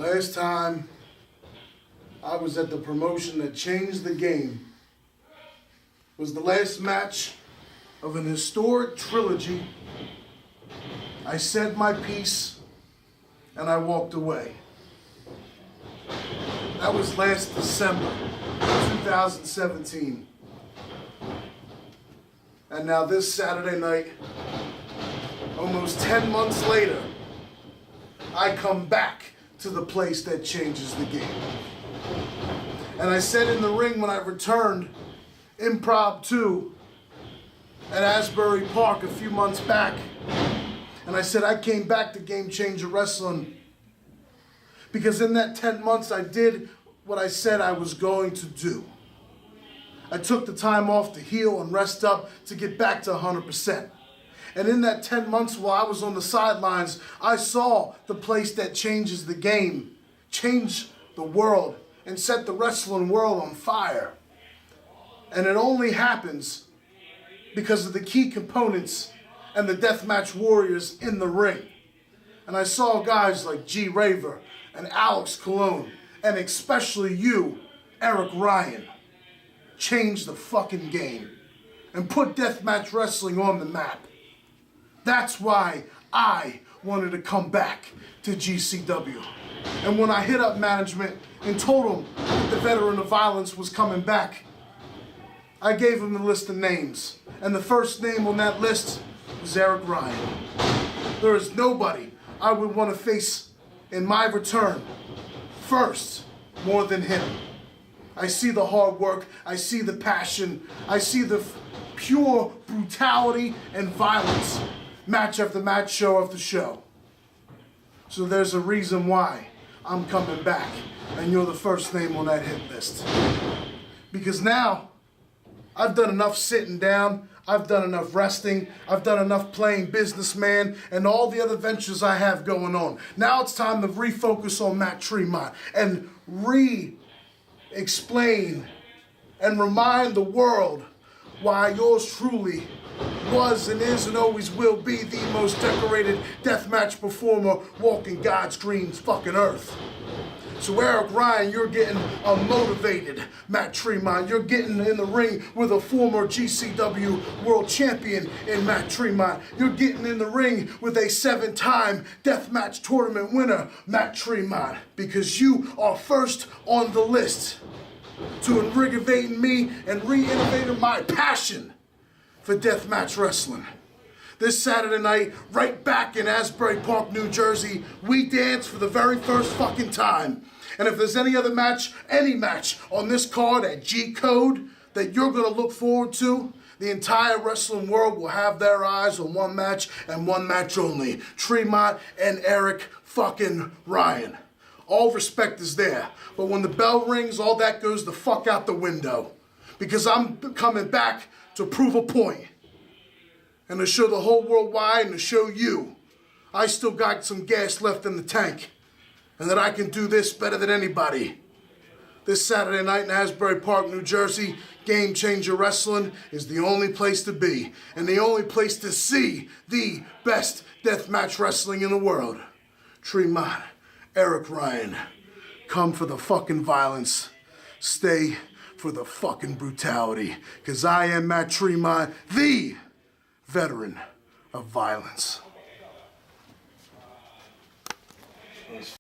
last time I was at the promotion that changed the game was the last match of an historic trilogy. I said my piece and I walked away. That was last December 2017. And now this Saturday night, almost 10 months later, I come back to the place that changes the game. And I said in the ring when I returned impromptu at Asbury Park a few months back, and I said I came back to Game Changer Wrestling because in that 10 months I did what I said I was going to do. I took the time off to heal and rest up to get back to 100%. And in that 10 months while I was on the sidelines, I saw the place that changes the game, change the world, and set the wrestling world on fire. And it only happens because of the key components and the deathmatch warriors in the ring. And I saw guys like G. Raver and Alex Colon, and especially you, Eric Ryan, change the fucking game and put deathmatch wrestling on the map. That's why I wanted to come back to GCW. And when I hit up management and told them that the veteran of violence was coming back, I gave them the list of names. And the first name on that list was Eric Ryan. There is nobody I would want to face in my return first more than him. I see the hard work, I see the passion, I see the pure brutality and violence, match after match, show after show. So there's a reason why I'm coming back, and you're the first name on that hit list. Because now, I've done enough sitting down, I've done enough resting, I've done enough playing businessman, and all the other ventures I have going on. Now it's time to refocus on Matt Tremont and explain and remind the world why yours truly was and is and always will be the most decorated deathmatch performer walking God's green fucking earth. So Eric Ryan, you're getting a motivated Matt Tremont. You're getting in the ring with a former GCW world champion in Matt Tremont. You're getting in the ring with a 7-time deathmatch tournament winner, Matt Tremont, because you are first on the list to invigorating me and re-innovating my passion for deathmatch wrestling. This Saturday night, right back in Asbury Park, New Jersey, we dance for the very first fucking time. And if there's any other match, any match on this card at G-Code that you're gonna look forward to, the entire wrestling world will have their eyes on one match and one match only. Tremont and Eric fucking Ryan. All respect is there. But when the bell rings, all that goes the fuck out the window. Because I'm coming back to prove a point. And to show the whole world why, and to show you I still got some gas left in the tank. And that I can do this better than anybody. This Saturday night in Asbury Park, New Jersey, Game Changer Wrestling is the only place to be. And the only place to see the best deathmatch wrestling in the world. Tremont, Eric Ryan, come for the fucking violence. Stay for the fucking brutality. Because I am Matt Tremont, the veteran of violence.